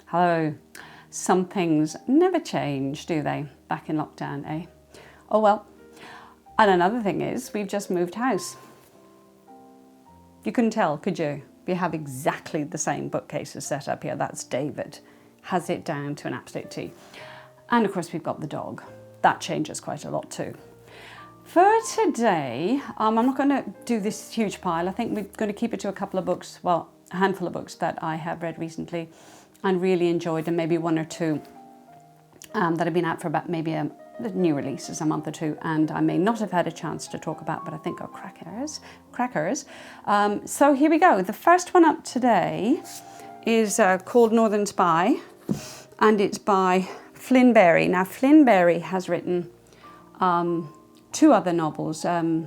Hello. Some things never change, do they? Back in lockdown, eh? Oh well. And another thing is, we've just moved house. You couldn't tell, could you? We have exactly the same bookcases set up here. That's David. Has it down to an absolute T. And of course, we've got the dog. That changes quite a lot too. For today, I'm not going to do this huge pile. I think we're going to keep it to a couple of books, well, a handful of books that I have read recently and really enjoyed, and maybe one or two that have been out for about maybe the new releases, a month or two, and I may not have had a chance to talk about, but I think are crackers. So here we go. The first one up today is called Northern Spy, and it's by Flynn. Now, Flynn has written two other novels, I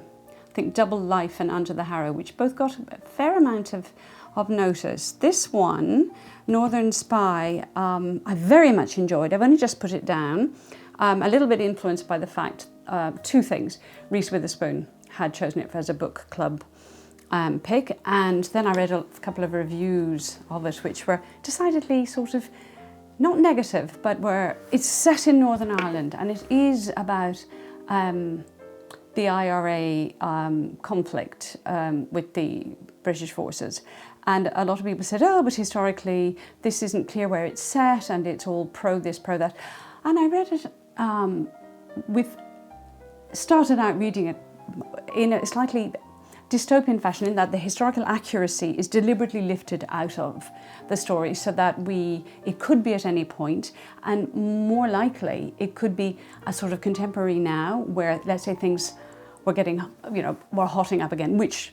think Double Life and Under the Harrow, which both got a fair amount of notice. This one, Northern Spy, I very much enjoyed. I've only just put it down. A little bit influenced by the fact, two things. Reese Witherspoon had chosen it as a book club pick, and then I read a couple of reviews of it, which were decidedly sort of not negative, but it's set in Northern Ireland, and it is about the IRA conflict with the British forces. And a lot of people said, oh, but historically, this isn't clear where it's set, and it's all pro this, pro that. And I read it started out reading it in a slightly dystopian fashion, in that the historical accuracy is deliberately lifted out of the story so that it could be at any point, and more likely it could be a sort of contemporary now where, let's say, things were getting, were hotting up again, which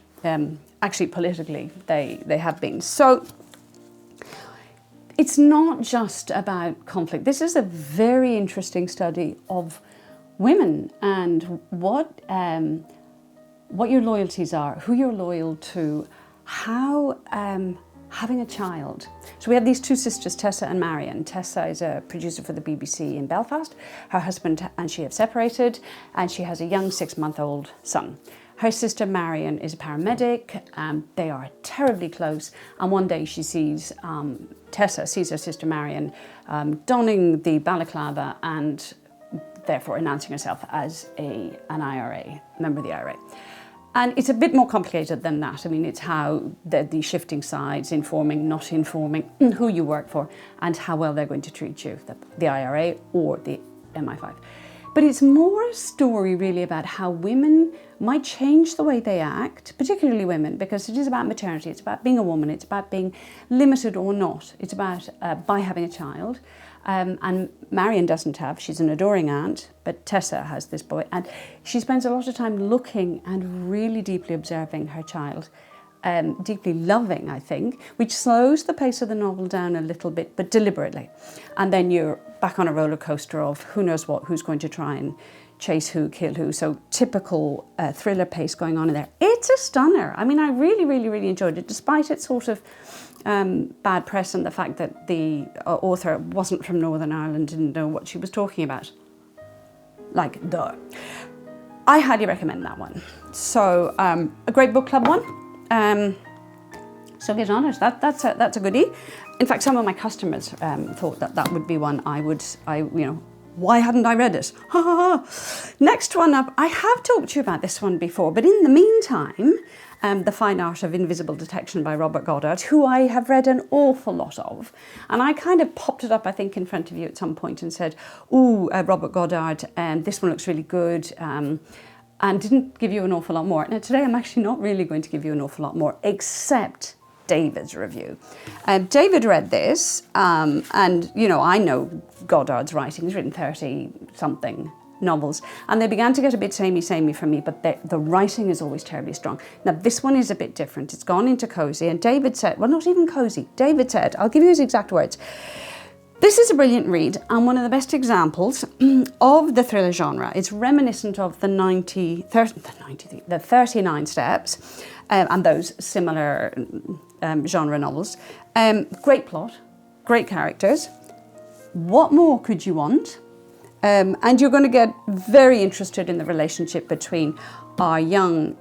actually politically they have been. So it's not just about conflict. This is a very interesting study of women and what your loyalties are, who you're loyal to, how having a child. So we have these two sisters, Tessa and Marion. Tessa is a producer for the BBC in Belfast. Her husband and she have separated, and she has a young 6-month-old son. Her sister Marion is a paramedic. They are terribly close, and one day Tessa sees her sister Marion donning the balaclava and therefore announcing herself as an IRA, member of the IRA. And it's a bit more complicated than that. I mean, it's how the shifting sides, informing, not informing, who you work for, and how well they're going to treat you, the IRA or the MI5. But it's more a story really about how women might change the way they act, particularly women, because it is about maternity, it's about being a woman, it's about being limited or not. It's about by having a child. And Marion doesn't have, she's an adoring aunt, but Tessa has this boy, and she spends a lot of time looking and really deeply observing her child, deeply loving, I think, which slows the pace of the novel down a little bit, but deliberately. And then you're back on a roller coaster of who knows what, who's going to try and chase who, kill who. So typical thriller pace going on in there. It's a stunner. I mean, I really, really, really enjoyed it, despite its sort of bad press and the fact that the author wasn't from Northern Ireland, didn't know what she was talking about. Like, duh. I highly recommend that one. So, a great book club one. So get on it. That's a goodie. In fact, some of my customers thought that would be one why hadn't I read it? Next one up, I have talked to you about this one before, but in the meantime, The Fine Art of Invisible Detection by Robert Goddard, who I have read an awful lot of. And I kind of popped it up, I think, in front of you at some point and said, ooh, Robert Goddard, this one looks really good, and didn't give you an awful lot more. Now, today I'm actually not really going to give you an awful lot more, except David's review. David read this, and, I know Goddard's writing. He's written 30-something novels, and they began to get a bit samey for me, but the writing is always terribly strong. Now, this one is a bit different. It's gone into cozy, and David said, well, not even cozy. David said, I'll give you his exact words, this is a brilliant read and one of the best examples of the thriller genre. It's reminiscent of the 39 Steps and those similar genre novels. Great plot, great characters. What more could you want? And you're going to get very interested in the relationship between our young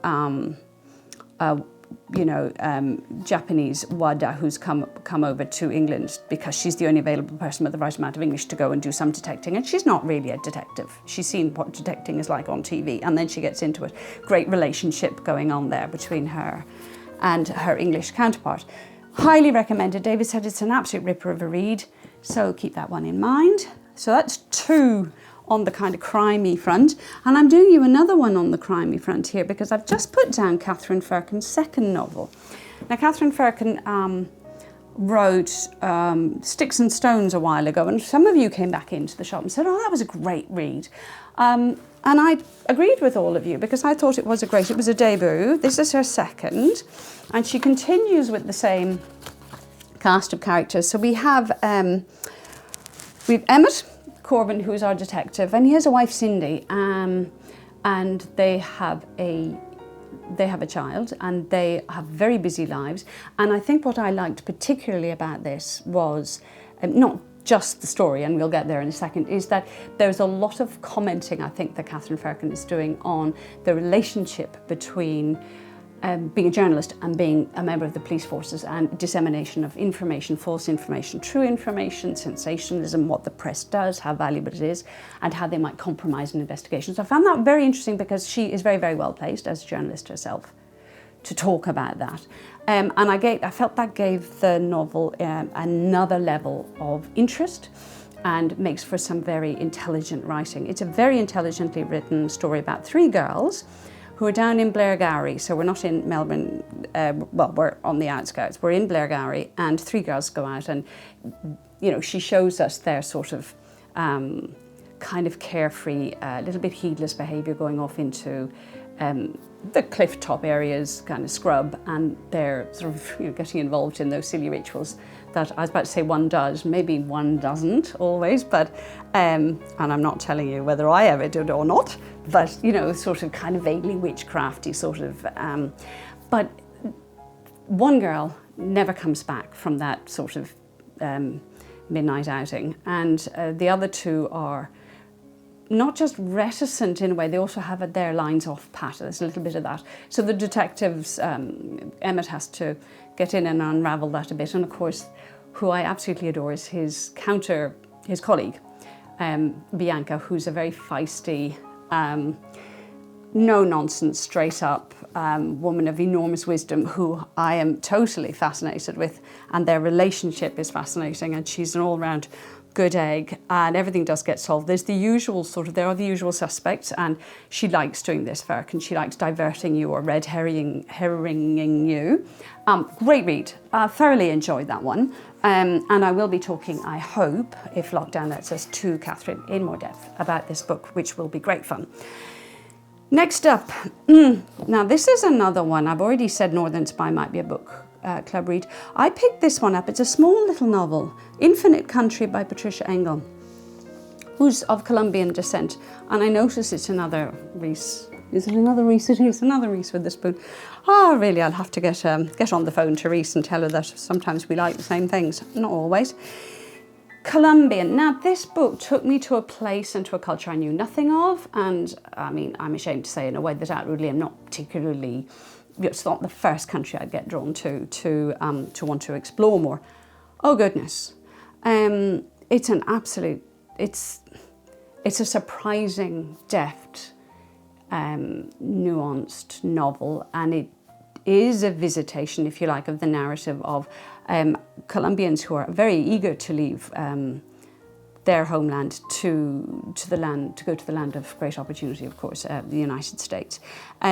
Japanese wada who's come over to England because she's the only available person with the right amount of English to go and do some detecting, and she's not really a detective. She's seen what detecting is like on TV, and then she gets into it. Great relationship going on there between her and her English counterpart. Highly recommended. David said it's an absolute ripper of a read, so keep that one in mind. So that's 2 on the kind of crimey front, and I'm doing you another one on the crimey front here because I've just put down Katherine Firkin's second novel. Now, Katherine Firkin wrote Sticks and Stones a while ago, and some of you came back into the shop and said, oh, that was a great read. And I agreed with all of you because I thought it was a debut. This is her second, and she continues with the same cast of characters. So we have Emmett Corbin, who's our detective, and he has a wife, Cindy, and they have a child, and they have very busy lives. And I think what I liked particularly about this was not just the story, and we'll get there in a second, is that there's a lot of commenting, I think, that Katherine Firkin is doing on the relationship between being a journalist and being a member of the police forces, and dissemination of information, false information, true information, sensationalism, what the press does, how valuable it is, and how they might compromise an investigation. So I found that very interesting because she is very, very well placed as a journalist herself to talk about that. And I felt that gave the novel another level of interest and makes for some very intelligent writing. It's a very intelligently written story about 3 girls who are down in Blairgowrie. So we're not in Melbourne, well, we're on the outskirts. We're in Blairgowrie, and 3 girls go out, and she shows us their sort of kind of carefree, a little bit heedless behaviour going off into the cliff top areas, kind of scrub, and they're sort of getting involved in those silly rituals that I was about to say one does, maybe one doesn't always, but and I'm not telling you whether I ever did or not, but sort of kind of vaguely witchcrafty sort of. But one girl never comes back from that sort of midnight outing, and the other 2 are not just reticent in a way, they also have their lines off pat. There's a little bit of that. So the detectives, Emmett has to get in and unravel that a bit. And of course, who I absolutely adore is his colleague, Bianca, who's a very feisty, no-nonsense, straight-up woman of enormous wisdom who I am totally fascinated with. And their relationship is fascinating. And she's an all-round good egg, and everything does get solved. There's the usual there are the usual suspects, and she likes doing this, Firkin. She likes diverting you or red herringing you. Great read. Thoroughly enjoyed that one. And I will be talking, I hope, if lockdown lets us, to Katherine in more depth about this book, which will be great fun. Next up, now this is another one. I've already said Northern Spy might be a book club read. I picked this one up. It's a small little novel, Infinite Country by Patricia Engel, who's of Colombian descent. And I notice it's another Reese. Is it another Reese? It is another Reese with the spoon. Oh, really, I'll have to get on the phone to Reese and tell her that sometimes we like the same things. Not always. Colombian. Now, this book took me to a place and to a culture I knew nothing of. And I mean, I'm ashamed to say in a way that outwardly I'm not particularly, it's not the first country I'd get drawn to want to explore more. Oh, goodness. It's an absolute, it's a surprising, deft, nuanced novel, and it is a visitation, if you like, of the narrative of Colombians who are very eager to leave their homeland to go to the land of great opportunity, of course, the United States,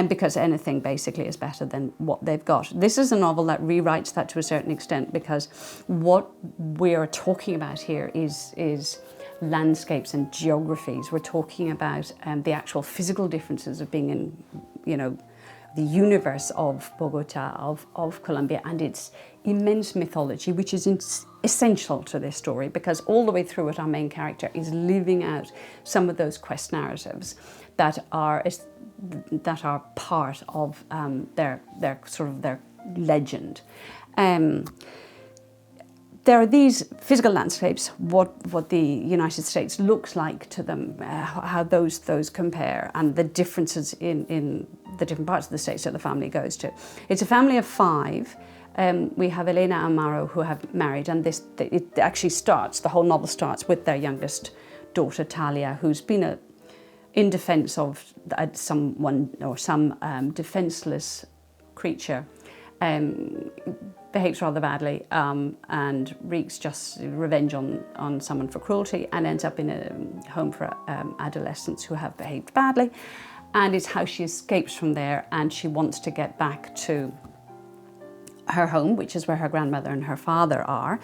because anything basically is better than what they've got. This is a novel that rewrites that to a certain extent, because what we're talking about here is landscapes and geographies. We're talking about the actual physical differences of being in, the universe of Bogota, of Colombia, and its immense mythology, which is essential to this story, because all the way through it, our main character is living out some of those quest narratives that are part of their legend. There are these physical landscapes, what the United States looks like to them, how those compare, and the differences in the different parts of the States that the family goes to. It's a family of 5. We have Elena and Maro who have married, and it actually starts, the whole novel starts with their youngest daughter Talia, who's been in defence of someone or some defenceless creature, behaves rather badly and wreaks just revenge on someone for cruelty, and ends up in a home for adolescents who have behaved badly. And it's how she escapes from there, and she wants to get back to her home, which is where her grandmother and her father are.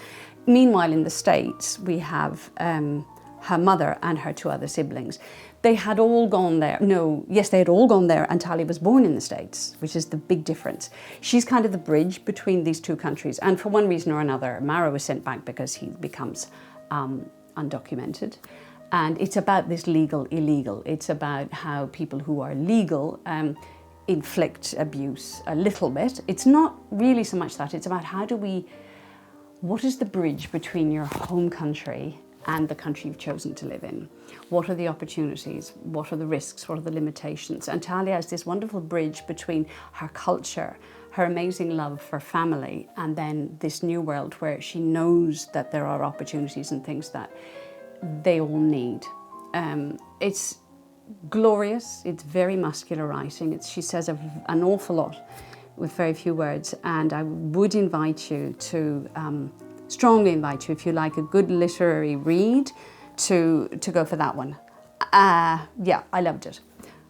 Meanwhile, in the States, we have her mother and her 2 other siblings. They had all gone there. They had all gone there, and Talia was born in the States, which is the big difference. She's kind of the bridge between these 2 countries, and for one reason or another, Maro was sent back because he becomes undocumented. And it's about this legal-illegal. It's about how people who are legal inflict abuse a little bit. It's not really so much that, it's about what is the bridge between your home country and the country you've chosen to live in? What are the opportunities? What are the risks? What are the limitations? And Talia is this wonderful bridge between her culture, her amazing love for family, and then this new world where she knows that there are opportunities and things that they all need. It's glorious. It's very muscular writing. She says an awful lot with very few words, and I would invite you to strongly invite you, if you like a good literary read, to go for that one. Yeah, I loved it.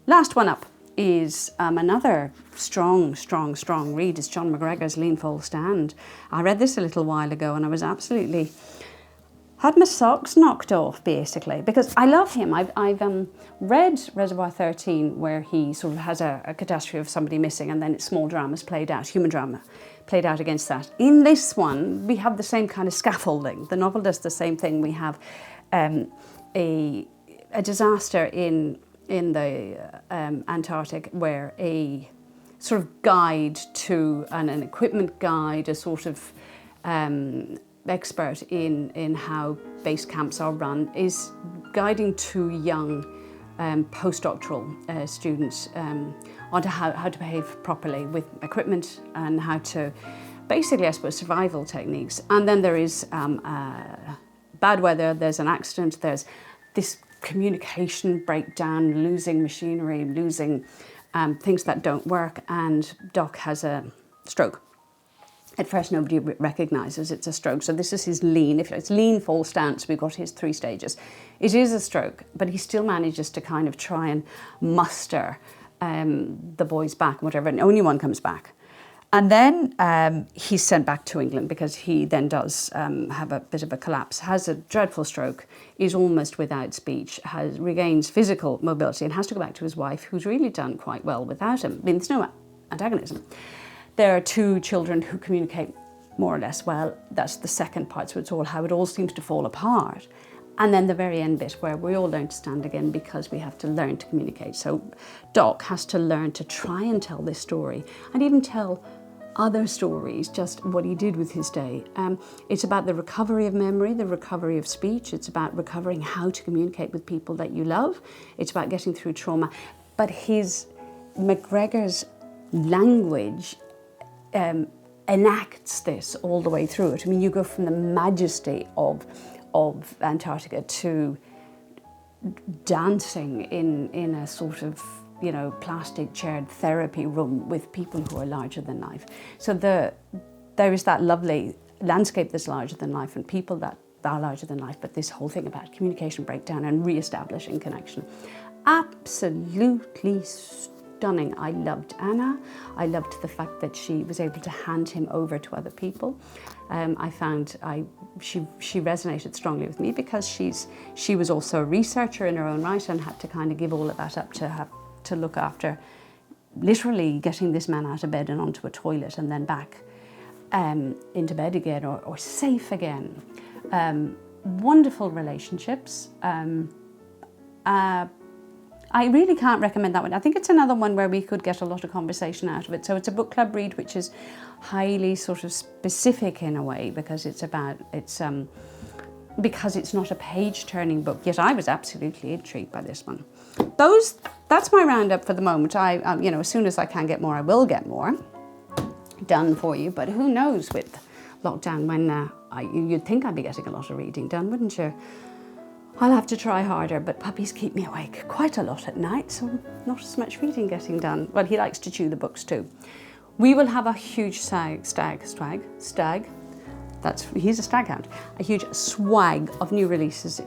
Last one up is another strong read. It's John McGregor's Lean Full Stand. I read this a little while ago, and I was absolutely had my socks knocked off, basically, because I love him. I've read Reservoir 13, where he sort of has a catastrophe of somebody missing, and then it's small dramas played out, human drama played out against that. In this one, we have the same kind of scaffolding. The novel does the same thing. We have a disaster in the Antarctic, where a sort of guide to an equipment guide, a sort of expert in how base camps are run, is guiding 2 young postdoctoral students onto how to behave properly with equipment and how to basically, I suppose, survival techniques. And then there is bad weather, there's an accident, there's this communication breakdown, losing machinery, losing things that don't work, and Doc has a stroke. At first, nobody recognises it's a stroke. So this is his lean. If it's lean full stance, we've got his 3 stages. It is a stroke, but he still manages to kind of try and muster the boys back, whatever, and only one comes back. And then he's sent back to England because he then does have a bit of a collapse, has a dreadful stroke, is almost without speech, regains physical mobility, and has to go back to his wife, who's really done quite well without him. I mean, there's no antagonism. There are 2 children who communicate more or less well. That's the second part, so it's all how it all seems to fall apart. And then the very end bit where we all learn to stand again because we have to learn to communicate. So Doc has to learn to try and tell this story and even tell other stories, just what he did with his day. It's about the recovery of memory, the recovery of speech. It's about recovering how to communicate with people that you love. It's about getting through trauma. But McGregor's language enacts this all the way through it. I mean, you go from the majesty of Antarctica to dancing in a sort of, plastic chaired therapy room with people who are larger than life. So there is that lovely landscape that's larger than life and people that are larger than life, but this whole thing about communication breakdown and re-establishing connection. Absolutely stunning. I loved Anna. I loved the fact that she was able to hand him over to other people. I found she resonated strongly with me because she was also a researcher in her own right and had to kind of give all of that up to look after literally getting this man out of bed and onto a toilet and then back into bed again or safe again. Wonderful relationships. I really can't recommend that one. I think it's another one where we could get a lot of conversation out of it. So it's a book club read which is highly sort of specific in a way because it's because it's not a page-turning book, yet I was absolutely intrigued by this one. That's my roundup for the moment. You know, as soon as I can get more, I will get more done for you, but who knows with lockdown when you'd think I'd be getting a lot of reading done, wouldn't you? I'll have to try harder, but puppies keep me awake quite a lot at night, so not as much reading getting done. Well, he likes to chew the books too. We will have a huge he's a stag hound, a huge swag of new releases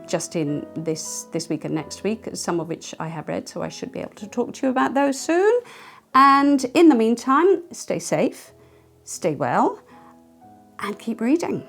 just in this week and next week, some of which I have read, so I should be able to talk to you about those soon. And in the meantime, stay safe, stay well, and keep reading.